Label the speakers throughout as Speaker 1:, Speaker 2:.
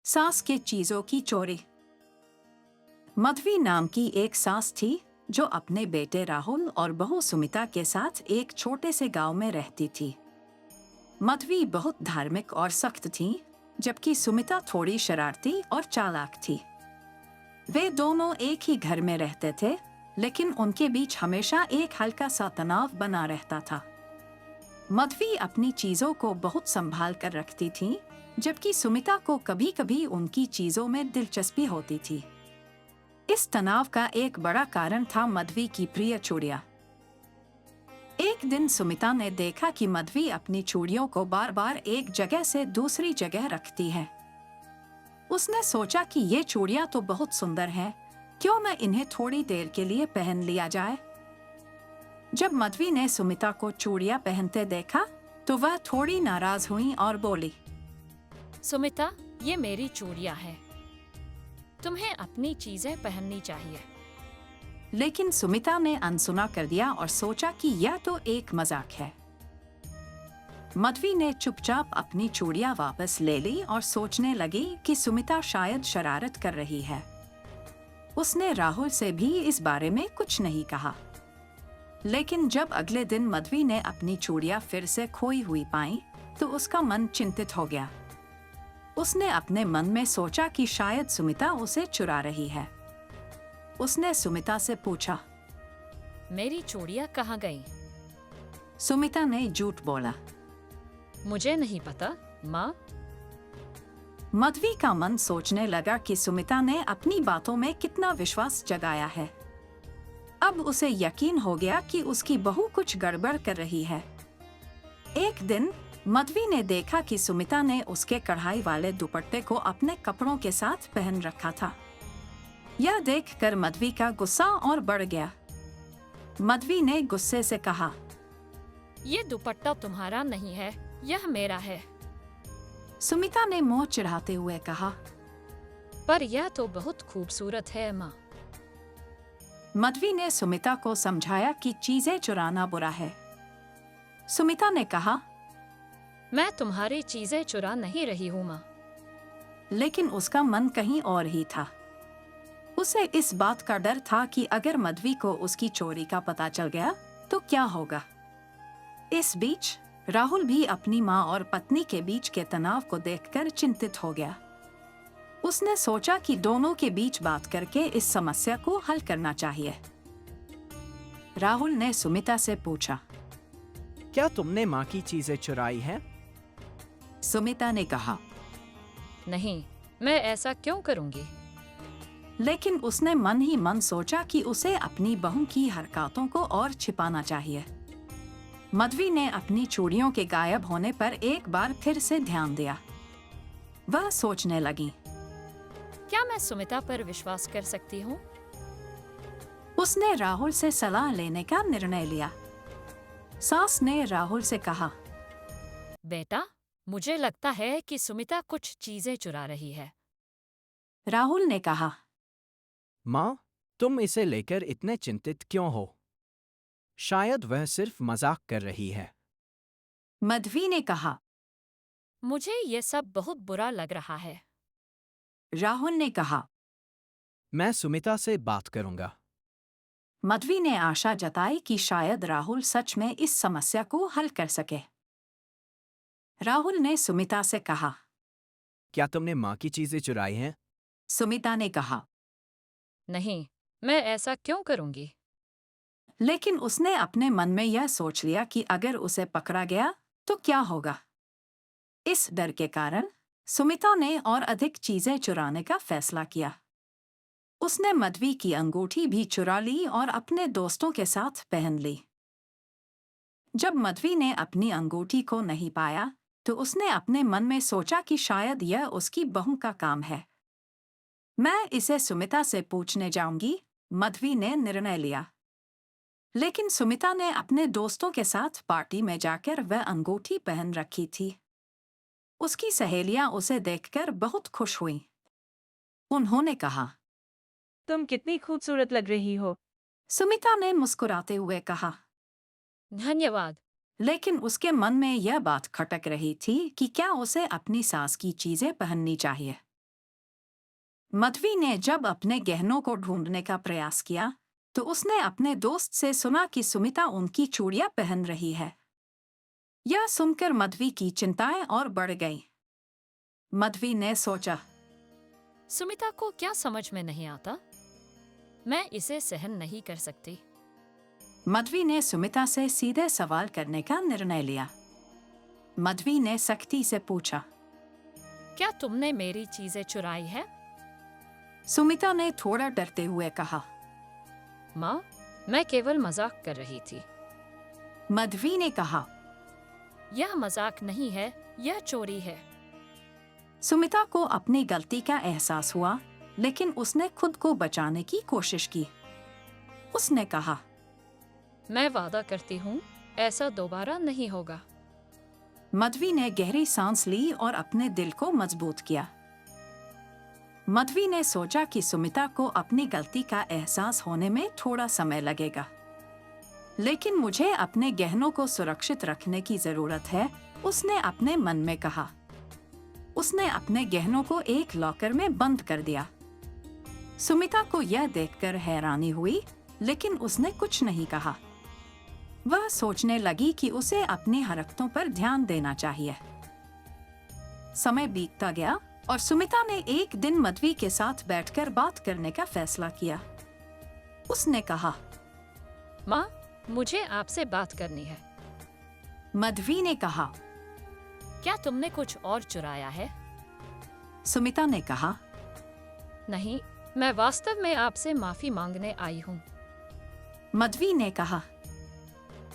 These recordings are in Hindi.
Speaker 1: सास के चीजों की चोरी। मधवी नाम की एक सास थी जो अपने बेटे राहुल और बहू सुमिता के साथ एक छोटे से गांव में रहती थी। मधवी बहुत धार्मिक और सख्त थी, जबकि सुमिता थोड़ी शरारती और चालाक थी। वे दोनों एक ही घर में रहते थे, लेकिन उनके बीच हमेशा एक हल्का सा तनाव बना रहता था। मधवी अपनी चीजों को बहुत संभाल कर रखती थी, जबकि सुमिता को कभी-कभी उनकी चीजों में दिलचस्पी होती थी। इस तनाव का एक बड़ा कारण था मधवी की प्रिय चूड़ियां। एक दिन सुमिता ने देखा कि मधवी अपनी चूड़ियों को बार-बार एक जगह से दूसरी जगह रखती है। उसने सोचा कि ये चूड़ियां तो बहुत सुंदर हैं, क्यों न इन्हें थोड़ी देर के लिए पहन लिया जाए। जब मधवी ने सुमिता को चूड़ियां पहनते देखा, तो वह थोड़ी नाराज हुई और बोली,
Speaker 2: सुमिता, ये मेरी चूड़ियां हैं। तुम्हें अपनी चीजें पहननी चाहिए।
Speaker 1: लेकिन सुमिता ने अनसुना कर दिया और सोचा कि यह तो एक मजाक है। मधवी ने चुपचाप अपनी चूड़ियां वापस ले ली और सोचने लगी कि सुमिता शायद शरारत कर रही है। उसने राहुल से भी इस बारे में कुछ नहीं कहा। लेकिन जब अगले दिन मधवी ने अपनी चूड़ियां फिर से खोई हुई पाई, तो उसका मन चिंतित हो गया। उसने अपने मन में सोचा कि शायद सुमिता उसे चुरा रही है। उसने सुमिता से पूछा,
Speaker 2: मेरी चूड़ियां कहाँ गईं?
Speaker 1: सुमिता ने झूठ बोला।
Speaker 2: मुझे नहीं पता, माँ।
Speaker 1: मधवी का मन सोचने लगा कि सुमिता ने अपनी बातों में कितना विश्वास जगाया है। अब उसे यकीन हो गया कि उसकी बहू कुछ गड़बड़ कर रही है। एक दिन मधवी ने देखा कि सुमिता ने उसके कढ़ाई वाले दुपट्टे को अपने कपड़ों के साथ पहन रखा था। यह देखकर मधवी का गुस्सा और बढ़ गया। मधवी ने गुस्से से कहा,
Speaker 2: ये दुपट्टा तुम्हारा नहीं है, यह मेरा है।
Speaker 1: सुमिता ने मुंह चिढ़ाते हुए कहा,
Speaker 2: पर यह तो बहुत खूबसूरत है, माँ।
Speaker 1: मधवी ने सुमिता को समझाया कि चीजें चुराना बुरा है। सुमिता ने कहा,
Speaker 2: मैं तुम्हारी चीजें चुरा नहीं रही हूँ, माँ।
Speaker 1: लेकिन उसका मन कहीं और ही था। उसे इस बात का डर था कि अगर मधवी को उसकी चोरी का पता चल गया तो क्या होगा। इस बीच राहुल भी अपनी माँ और पत्नी के बीच के तनाव को देखकर चिंतित हो गया। उसने सोचा कि दोनों के बीच बात करके इस समस्या को हल करना चाहिए। राहुल ने सुमिता से पूछा,
Speaker 3: क्या तुमने माँ की चीजें चुराई हैं?
Speaker 1: सुमिता ने कहा,
Speaker 2: नहीं, मैं ऐसा क्यों करूँगी?
Speaker 1: लेकिन उसने मन ही मन सोचा कि उसे अपनी बहू की हरकतों को और छिपाना चाहिए। मधवी ने अपनी चूड़ियों के गायब होने पर एक बार फिर से ध्यान दिया। वह सोचने लगी,
Speaker 2: क्या मैं सुमिता पर विश्वास कर सकती हूँ?
Speaker 1: उसने राहुल से सलाह लेने का निर्णय लिया। सास ने राहुल से कहा,
Speaker 2: बेटा, मुझे लगता है कि सुमिता कुछ चीजें चुरा रही है।
Speaker 1: राहुल ने कहा,
Speaker 3: माँ, तुम इसे लेकर इतने चिंतित क्यों हो? शायद वह सिर्फ मजाक कर रही है।
Speaker 1: मधवी ने कहा।
Speaker 2: मुझे ये सब बहुत बुरा लग रहा है।
Speaker 1: राहुल ने कहा।
Speaker 3: मैं सुमिता से बात करूंगा।
Speaker 1: मधवी ने आशा जताई कि शायद राहुल सच में इस समस्या को हल कर सके। राहुल ने सुमिता से कहा,
Speaker 3: क्या तुमने माँ की चीजें चुराई हैं?
Speaker 1: सुमिता ने कहा।
Speaker 2: नहीं, मैं ऐसा क्यों करूंगी?
Speaker 1: लेकिन उसने अपने मन में यह सोच लिया कि अगर उसे पकड़ा गया तो क्या होगा। इस डर के कारण सुमिता ने और अधिक चीजें चुराने का फैसला किया। उसने मधवी की अंगूठी भी चुरा ली और अपने दोस्तों के साथ पहन ली। जब मधवी ने अपनी अंगूठी को नहीं पाया, तो उसने अपने मन में सोचा कि शायद यह उसकी बहू का काम है। मैं इसे सुमिता से पूछने जाऊंगी, मधवी ने निर्णय लिया। लेकिन सुमिता ने अपने दोस्तों के साथ पार्टी में जाकर वह अंगूठी पहन रखी थी। उसकी सहेलियां उसे देखकर बहुत खुश हुईं। उन्होंने कहा,
Speaker 4: तुम कितनी खूबसूरत लग रही हो।
Speaker 1: सुमिता ने मुस्कुराते हुए कहा।
Speaker 2: धन्यवाद।
Speaker 1: लेकिन उसके मन में यह बात खटक रही थी कि क्या उसे अपनी सास की चीजें पहननी चाहिए। मधवी ने जब अपने गहनों को ढूंढने का प्रयास किया तो उसने अपने दोस्त से सुना कि सुमिता उनकी चूड़ियां पहन रही है। यह सुनकर मधवी की चिंताएं और बढ़ गईं। मधवी ने सोचा,
Speaker 2: सुमिता को क्या समझ में नहीं आता? मैं इसे सहन नहीं कर सकती।
Speaker 1: मधवी ने सुमिता से सीधे सवाल करने का निर्णय लिया। मधवी ने सख्ती से पूछा,
Speaker 2: क्या तुमने मेरी चीजें चुराई है?
Speaker 1: सुमिता ने थोड़ा डरते हुए कहा।
Speaker 2: माँ, मैं केवल मजाक कर रही थी।
Speaker 1: मधवी ने कहा।
Speaker 2: यह मजाक नहीं है, यह चोरी है।
Speaker 1: सुमिता को अपनी गलती का एहसास हुआ, लेकिन उसने खुद को बचाने की कोशिश की। उसने कहा,
Speaker 2: मैं वादा करती हूँ, ऐसा दोबारा नहीं होगा।
Speaker 1: मधवी ने गहरी सांस ली और अपने दिल को मजबूत किया। मधवी ने सोचा कि सुमिता को अपनी गलती का एहसास होने में थोड़ा समय लगेगा, लेकिन मुझे अपने गहनों को सुरक्षित रखने की जरूरत है, उसने अपने मन में कहा। उसने अपने गहनों को एक लॉकर में बंद कर दिया। सुमिता को यह देखकर हैरानी हुई, लेकिन उसने कुछ नहीं कहा। वह सोचने लगी कि उसे अपनी हरकतों पर ध्यान देना चाहिए। समय बीतता गया और सुमिता ने एक दिन मधवी के साथ बैठकर बात करने का फैसला किया। उसने कहा,
Speaker 2: माँ, मुझे आपसे बात करनी है।
Speaker 1: मधवी ने कहा।
Speaker 2: क्या तुमने कुछ और चुराया है?
Speaker 1: सुमिता ने कहा।
Speaker 2: नहीं, मैं वास्तव में आपसे माफी मांगने आई हूँ।
Speaker 1: मधवी ने कहा।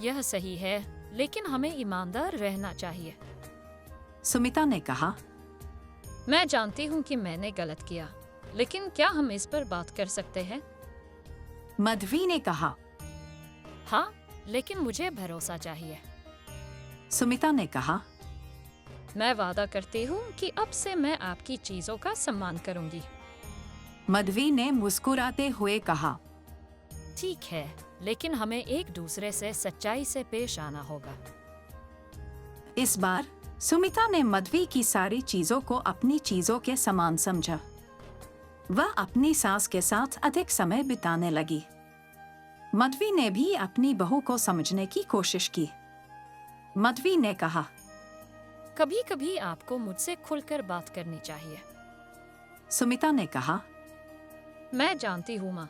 Speaker 2: यह सही है, लेकिन हमें ईमानदार रहना चाहिए।
Speaker 1: सुमिता ने कहा।
Speaker 2: मैं जानती हूँ कि मैंने गलत किया, लेकिन क्या हम इस पर बात कर सकते हैं?
Speaker 1: मधवी ने कहा।
Speaker 2: हाँ, लेकिन मुझे भरोसा चाहिए।
Speaker 1: सुमिता ने कहा।
Speaker 2: मैं वादा करती हूँ कि अब से मैं आपकी चीजों का सम्मान करूंगी।
Speaker 1: मधवी ने मुस्कुराते हुए कहा।
Speaker 2: ठीक है, लेकिन हमें एक दूसरे से सच्चाई से पेश आना होगा।
Speaker 1: इस बार सुमिता ने मधवी की सारी चीजों को अपनी चीजों के समान समझा। वह अपनी सास के साथ अधिक समय बिताने लगी। मधवी ने भी अपनी बहू को समझने की कोशिश की। मधवी ने कहा,
Speaker 2: कभी कभी आपको मुझसे खुलकर बात करनी चाहिए।
Speaker 1: सुमिता ने कहा।
Speaker 2: मैं जानती हूँ माँ,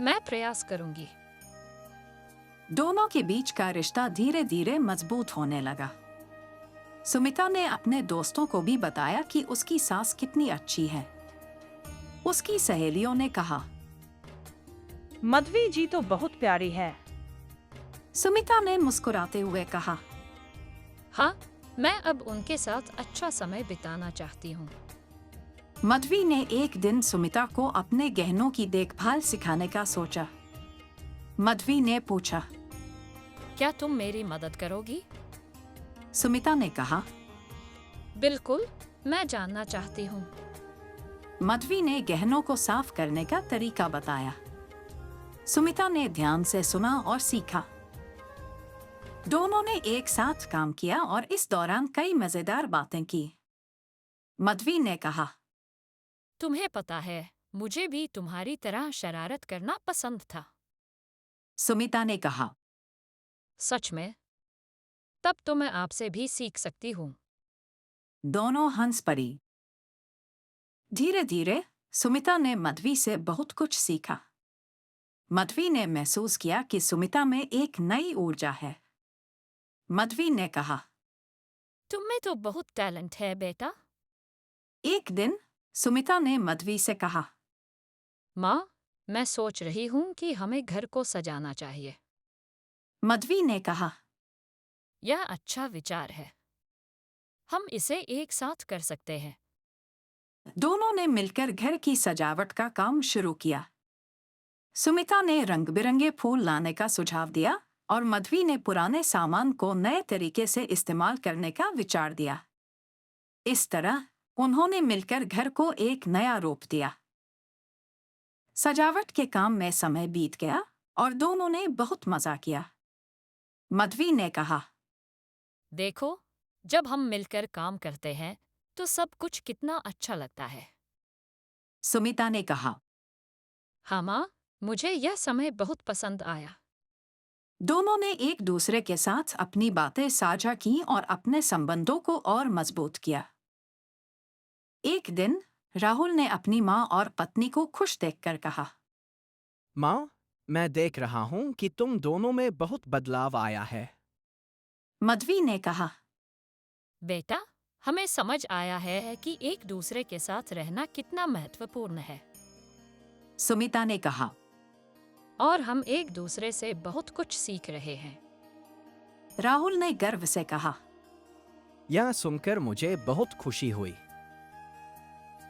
Speaker 2: मैं प्रयास करूंगी।
Speaker 1: दोनों के बीच का रिश्ता धीरे धीरे मजबूत होने लगा। सुमिता ने अपने दोस्तों को भी बताया कि उसकी सास कितनी अच्छी है। उसकी सहेलियों ने कहा,
Speaker 4: मधवी जी तो बहुत प्यारी है।
Speaker 1: सुमिता ने मुस्कुराते हुए कहा।
Speaker 2: हाँ, मैं अब उनके साथ अच्छा समय बिताना चाहती हूँ।
Speaker 1: मधवी ने एक दिन सुमिता को अपने गहनों की देखभाल सिखाने का सोचा। मधवी ने पूछा,
Speaker 2: क्या तुम मेरी मदद करोगी?
Speaker 1: सुमिता ने कहा।
Speaker 2: बिल्कुल, मैं जानना चाहती हूँ।
Speaker 1: मधवी ने गहनों को साफ करने का तरीका बताया। सुमिता ने ध्यान से सुना और सीखा। दोनों ने एक साथ काम किया और इस दौरान कई मजेदार बातें की। मधवी ने कहा,
Speaker 2: तुम्हें पता है, मुझे भी तुम्हारी तरह शरारत करना पसंद था।
Speaker 1: सुमिता ने कहा।
Speaker 2: सच में? तब तो मैं आपसे भी सीख सकती हूँ।
Speaker 1: दोनों हंस पड़ी। धीरे धीरे सुमिता ने मधवी से बहुत कुछ सीखा। मधवी ने महसूस किया कि सुमिता में एक नई ऊर्जा है। मधवी ने कहा,
Speaker 2: तुम में तो बहुत टैलेंट है बेटा।
Speaker 1: एक दिन सुमिता ने मधवी से कहा,
Speaker 2: माँ, मैं सोच रही हूँ कि हमें घर को सजाना चाहिए।
Speaker 1: मधवी ने कहा।
Speaker 2: यह अच्छा विचार है। हम इसे एक साथ कर सकते हैं।
Speaker 1: दोनों ने मिलकर घर की सजावट का काम शुरू किया। सुमिता ने रंग बिरंगे फूल लाने का सुझाव दिया और मधवी ने पुराने सामान को नए तरीके से इस्तेमाल करने का विचार दिया। इस तरह उन्होंने मिलकर घर को एक नया रूप दिया। सजावट के काम में समय बीत गया और दोनों ने बहुत मजा किया। मधवी ने कहा,
Speaker 2: देखो, जब हम मिलकर काम करते हैं तो सब कुछ कितना अच्छा लगता है।
Speaker 1: सुमिता ने कहा।
Speaker 2: हाँ माँ, मुझे यह समय बहुत पसंद आया।
Speaker 1: दोनों ने एक दूसरे के साथ अपनी बातें साझा की और अपने संबंधों को और मजबूत किया। एक दिन राहुल ने अपनी माँ और पत्नी को खुश देखकर कहा।
Speaker 3: माँ, मैं देख रहा हूँ कि तुम दोनों में बहुत बदलाव आया है।
Speaker 1: मधवी ने कहा।
Speaker 2: बेटा, हमें समझ आया है कि एक दूसरे के साथ रहना कितना महत्वपूर्ण है
Speaker 1: सुमिता ने कहा।
Speaker 2: और हम एक दूसरे से बहुत कुछ सीख रहे हैं।
Speaker 1: राहुल ने गर्व से कहा।
Speaker 3: यह सुनकर मुझे बहुत खुशी हुई।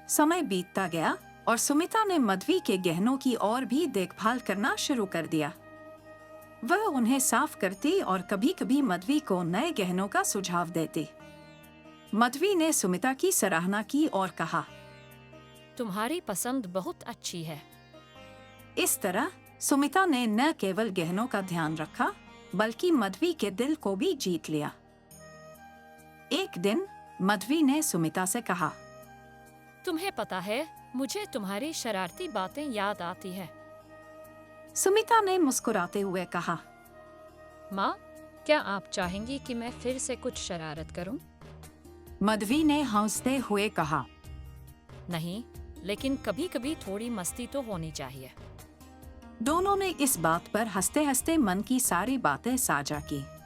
Speaker 1: समय बीतता गया और सुमिता ने मधवी के गहनों की और भी देखभाल करना शुरू कर दिया। वह उन्हें साफ करती और कभी-कभी मधवी को नए गहनों का सुझाव देती। मधवी ने सुमिता की सराहना की और कहा।
Speaker 2: तुम्हारी पसंद बहुत अच्छी है।
Speaker 1: इस तरह सुमिता ने न केवल गहनों का ध्यान रखा, बल्कि मधवी के दिल को भी जीत लिया। एक दिन मधवी ने सुमिता से कहा।
Speaker 2: तुम्हें पता है, मुझे तुम्हारी शरारती बातें याद आती है।
Speaker 1: सुमिता ने मुस्कुराते हुए कहा।
Speaker 2: माँ, क्या आप चाहेंगी कि मैं फिर से कुछ शरारत करूं?
Speaker 1: मधवी ने हंसते हुए कहा।
Speaker 2: नहीं, लेकिन कभी-कभी थोड़ी मस्ती तो होनी चाहिए।
Speaker 1: दोनों ने इस बात पर हंसते-हंसते मन की सारी बातें साझा की।